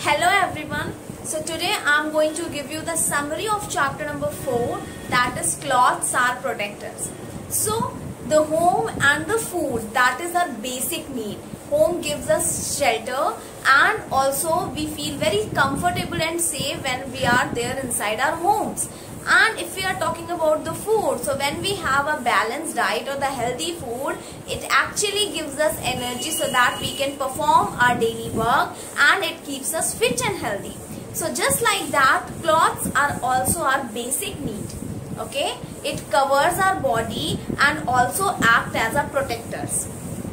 Hello everyone. So today I am going to give you the summary of chapter number 4, that is clothes are protectors. So the home and the food, that is our basic need. Home gives us shelter and also we feel very comfortable and safe when we are there inside our homes. And if we are talking about the food, so when we have a balanced diet or the healthy food, it actually gives us energy so that we can perform our daily work and it keeps us fit and healthy. So just like that, clothes are also our basic need. Okay, it covers our body and also act as a protectors.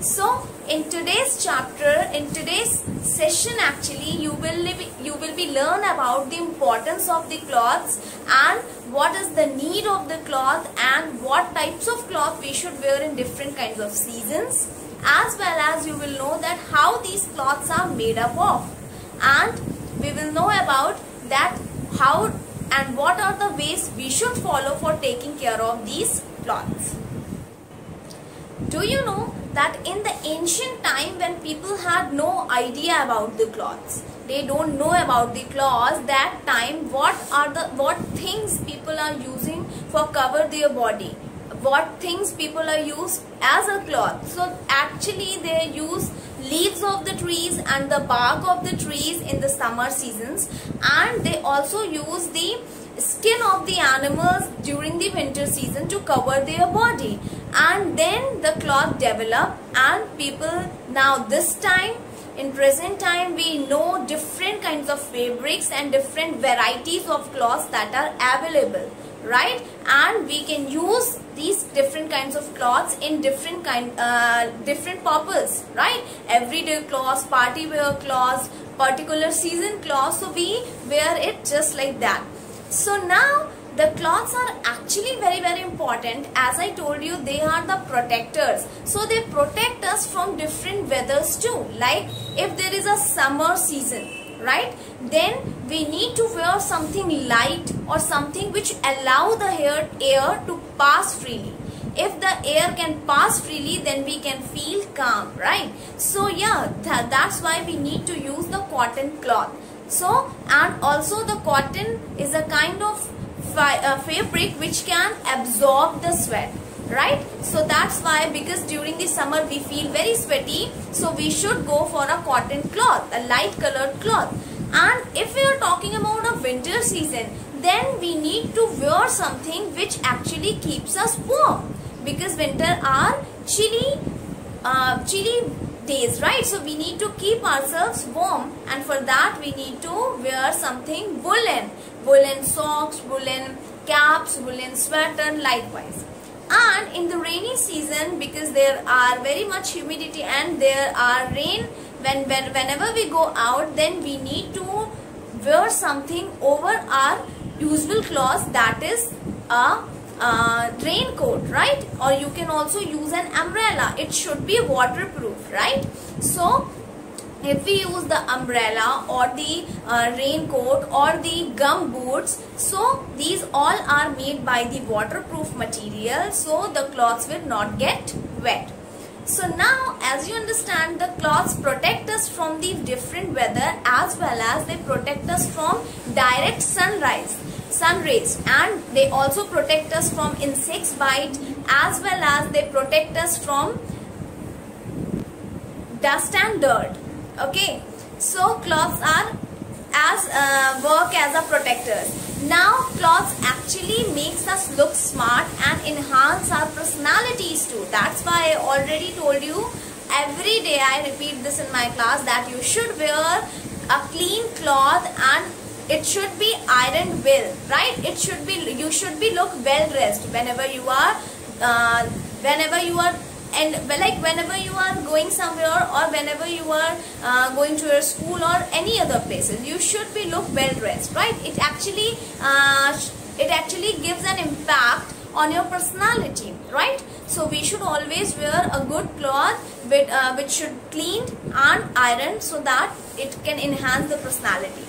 So in today's chapter, in today's session actually, you will be learn about the importance of the clothes and what is the need of the cloth and what types of cloth we should wear in different kinds of seasons, as well as you will know that how these cloths are made up of, and we will know about that how and what are the ways we should follow for taking care of these cloths. Do you know that in the ancient time when people had no idea about the clothes, they don't know about the clothes, that time what things people are using for cover their body, what things people are used as a cloth. So actually they use leaves of the trees and the bark of the trees in the summer seasons, and they also use the skin of the animals during the winter season to cover their body, and then the cloth developed, and people now this time in present time we know different kinds of fabrics and different varieties of cloths that are available, right? And we can use these different kinds of cloths in different purpose, right? Everyday clothes, party wear clothes, particular season clothes, so we wear it just like that. So now the cloths are actually very important. As I told you, they are the protectors. So they protect us from different weathers too. Like if there is a summer season, right, then we need to wear something light or something which allow the air to pass freely. If the air can pass freely, then we can feel calm, right? So yeah, that's why we need to use the cotton cloth. So, and also the cotton is a kind of fabric which can absorb the sweat, right? So that's why, because during the summer we feel very sweaty, so we should go for a cotton cloth, a light colored cloth. And if we are talking about a winter season, then we need to wear something which actually keeps us warm, because winter are chilly days, right? So we need to keep ourselves warm, and for that we need to wear something woolen socks, woolen caps, woolen sweater likewise. And in the rainy season, because there are very much humidity and there are rain, whenever we go out, then we need to wear something over our usual clothes, that is a raincoat, right? Or you can also use an umbrella. It should be waterproof, right? So if we use the umbrella or the raincoat or the gum boots, so these all are made by the waterproof material, so the clothes will not get wet. So now, as you understand, the cloths protect us from the different weather, as well as they protect us from direct sun rays, and they also protect us from insects bite, as well as they protect us from dust and dirt. Okay, so cloths are work as a protector. Now clothes actually makes us look smart and enhance our personalities too. That's why I already told you, every day I repeat this in my class, that you should wear a clean cloth and it should be ironed well, right? It should be, you should be look well dressed whenever you are and like whenever you are going somewhere, or whenever you are going to your school or any other places, you should be look well dressed, right? It actually gives an impact on your personality, right? So we should always wear a good cloth which should cleaned and ironed, so that it can enhance the personality.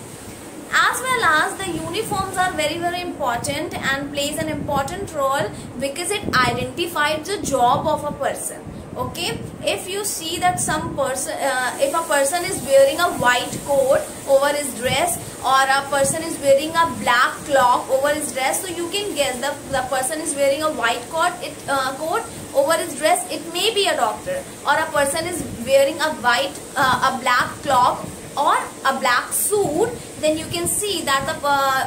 As well as the uniforms are very important and plays an important role, because it identifies the job of a person. Okay, if you see that some person, if a person is wearing a white coat over his dress, or a person is wearing a black cloth over his dress, so you can guess the person is wearing a white coat over his dress, it may be a doctor. Or a person is wearing a black cloth or a black suit, then you can see that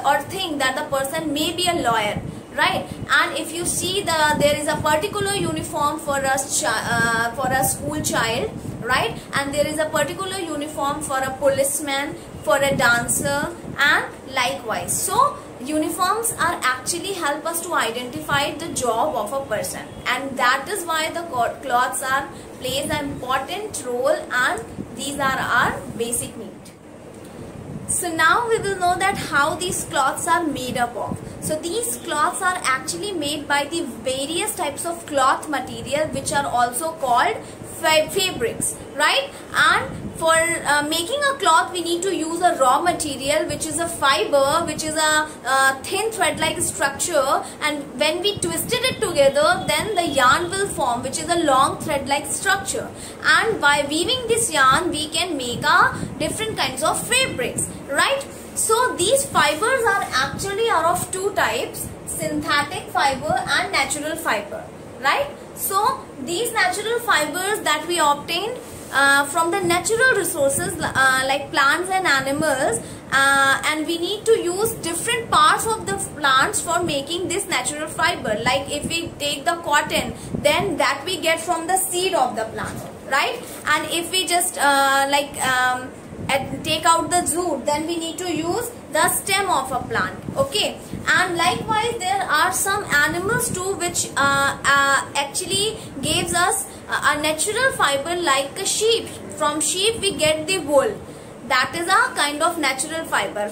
or think that the person may be a lawyer, right? And if you see there is a particular uniform for a school child, right? And there is a particular uniform for a policeman, for a dancer, and likewise. So uniforms are actually help us to identify the job of a person, and that is why the clothes plays an important role, and these are our basic need. So now we will know that how these cloths are made up of. So these cloths are actually made by the various types of cloth material, which are also called fabrics, right? And for making a cloth, we need to use a raw material, which is a fiber, which is a thin thread like structure, and when we twisted it together, then the yarn will form, which is a long thread like structure. And by weaving this yarn, we can make different kinds of fabrics, right? So these fibers are actually of two types: synthetic fiber and natural fiber, right? So these natural fibers that we obtained from the natural resources like plants and animals, and we need to use different parts of the plants for making this natural fiber. Like if we take the cotton, then that we get from the seed of the plant, right? And if we just take out the jute, then we need to use the stem of a plant, okay? And likewise, there are some animals too, which actually gives us a natural fiber, like a sheep. From sheep we get the wool, that is a kind of natural fiber.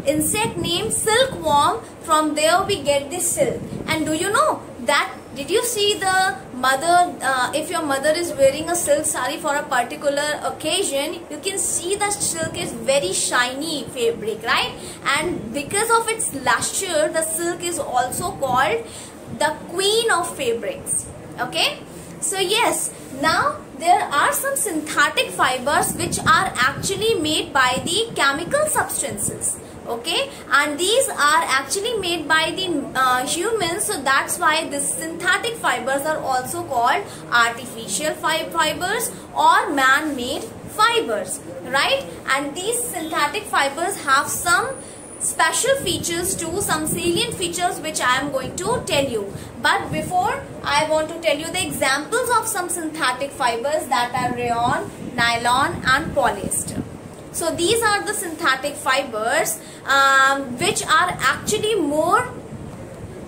Insect named silkworm, from there we get the silk. And do you know that, did you see the mother, if your mother is wearing a silk sari for a particular occasion, you can see the silk is very shiny fabric, right? And because of its luster, the silk is also called the queen of fabrics, okay? So yes, now there are some synthetic fibers which are actually made by the chemical substances, okay? And these are actually made by the humans, so that's why these synthetic fibers are also called artificial fibers or man-made fibers, right? And these synthetic fibers have some special features too, some salient features, which I am going to tell you. But before, I want to tell you the examples of some synthetic fibers, that are rayon, nylon, and polyester. So these are the synthetic fibers which are actually more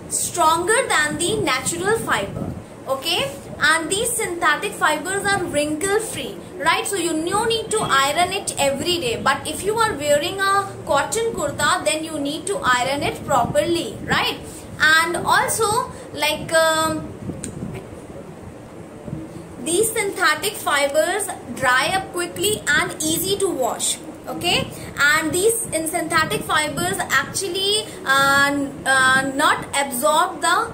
stronger than the natural fiber, okay? And these synthetic fibers are wrinkle free, right? So you no need to iron it every day. But if you are wearing a cotton kurta, then you need to iron it properly, right? And also, like these synthetic fibers dry up quickly and easy to wash, okay? And these synthetic fibers actually not absorb the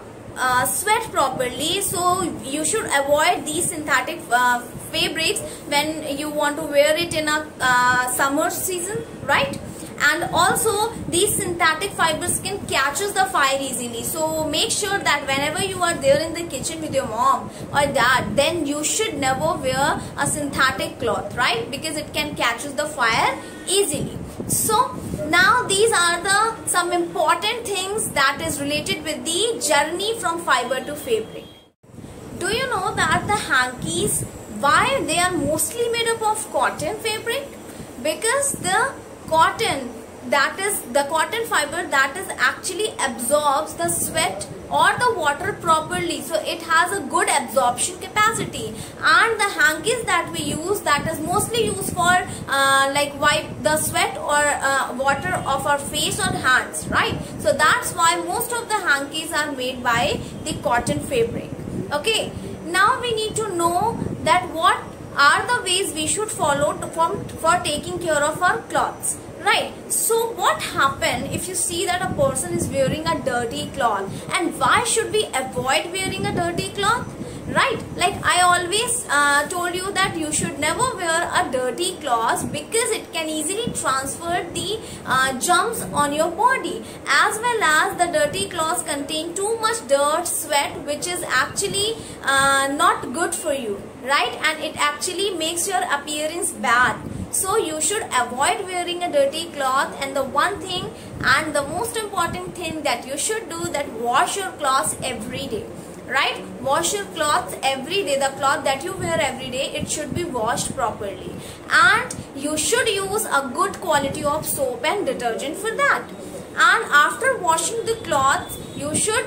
sweat properly, so you should avoid these synthetic fabrics when you want to wear it in a summer season, right? And also these synthetic fibers can catches the fire easily, so make sure that whenever you are there in the kitchen with your mom or dad, then you should never wear a synthetic cloth, right? Because it can catches the fire easily. So now these are some important things that is related with the journey from fiber to fabric. Do you know that the hankies, why they are mostly made up of cotton fabric? Because the cotton, that is the cotton fiber, that is actually absorbs the sweat or the water properly, so it has a good absorption capacity. And the hankies that we use, that is mostly used for like wipe the sweat or water of our face or hands, right? So that's why most of the hankies are made by the cotton fabric, okay? Now we need to know that what are the ways we should follow for taking care of our clothes, right? So what happen if you see that a person is wearing a dirty cloth, and why should we avoid wearing a dirty cloth, right? Like I always told you that you should never wear a dirty cloth because it can easily transfer the germs on your body, as well as the dirty clothes contain too much dirt, sweat, which is actually not good for you, right? And it actually makes your appearance bad. So you should avoid wearing a dirty cloth, and the one thing and the most important thing that you should do, that wash your clothes every day, right? Wash your clothes every day. The cloth that you wear every day, it should be washed properly, and you should use a good quality of soap and detergent for that. And after washing the cloths, you should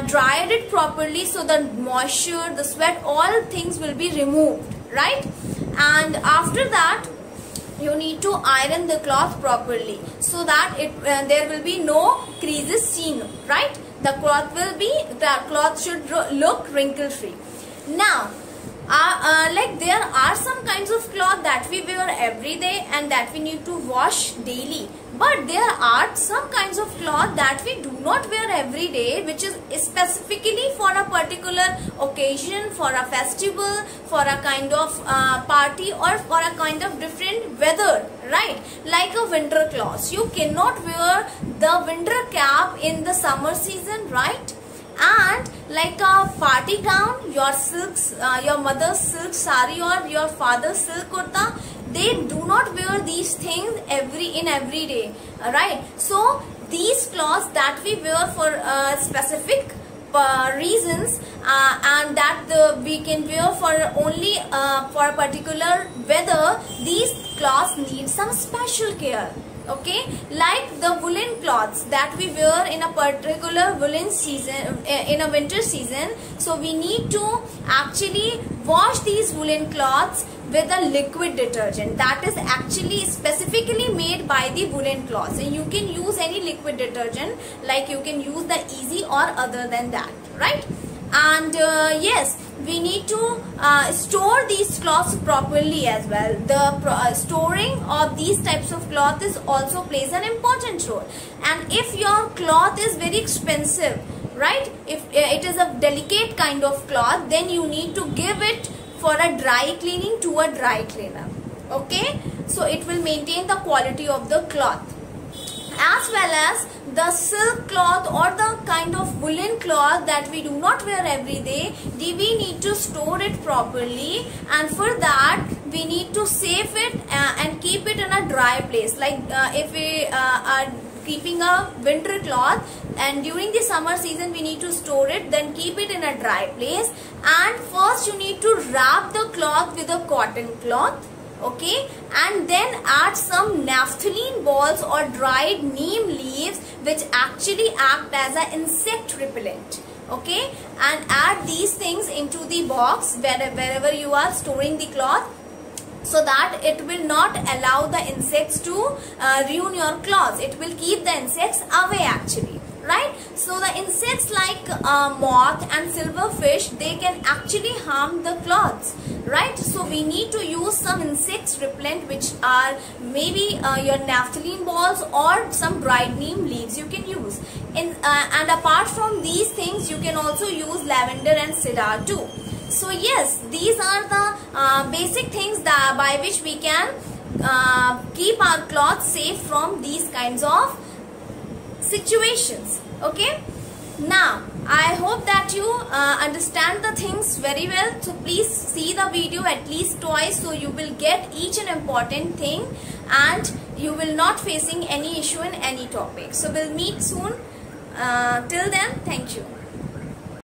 dry it properly, so the moisture, the sweat, all things will be removed, right? And after that, you need to iron the cloth properly, so that there will be no creases seen, right? The cloth should look wrinkle free. Now like there are some kinds of cloth that we wear every day and that we need to wash daily, but there are some kinds of cloth that we do not wear every day, which is specifically for a particular occasion, for a festival, for a kind of party, or for a kind of different weather, right? Like a winter cloth, you cannot wear the winter cap in the summer season, right? And like a party gown, your silks, your mother's silk sari or your father's silk kurta, they do not wear these things in every day, right? So these clothes that we wear for specific reasons, and that we can wear for only for a particular weather, these cloths need some special care. Okay, like the woolen cloths that we wear in a particular woolen season, in a winter season. So we need to actually wash these woolen cloths with a liquid detergent that is actually specifically made by the woolen cloths. And you can use any liquid detergent, like you can use the Easy or other than that, right? And yes, we need to store these cloths properly as well. The storing of these types of cloth is also plays an important role. And if your cloth is very expensive, right, if it is a delicate kind of cloth, then you need to give it for a dry cleaning to a dry cleaner. Okay, so it will maintain the quality of the cloth. As well as the silk cloth or the kind of woolen cloth that we do not wear every day, we need to store it properly, and for that we need to save it and keep it in a dry place. Like if we are keeping a winter cloth and during the summer season we need to store it, then keep it in a dry place. And first you need to wrap the cloth with a cotton cloth, okay, and then add some naphthalene balls or dried neem leaves, which actually act as an insect repellent, okay, and add these things into the box wherever you are storing the cloth, so that it will not allow the insects to ruin your clothes. It will keep the insects away actually, right? So the insects like moth and silverfish, they can actually harm the cloths, right? So we need to use some insects repellent, which are maybe your naphthalene balls or some dried neem leaves you can use. And apart from these things, you can also use lavender and cedar too. So yes, these are the basic things that by which we can keep our clothes safe from these kinds of situations. Okay, now I hope that you understand the things very well. So please see the video at least twice, so you will get each and important thing and you will not facing any issue in any topic. So we'll meet soon. Till then, thank you.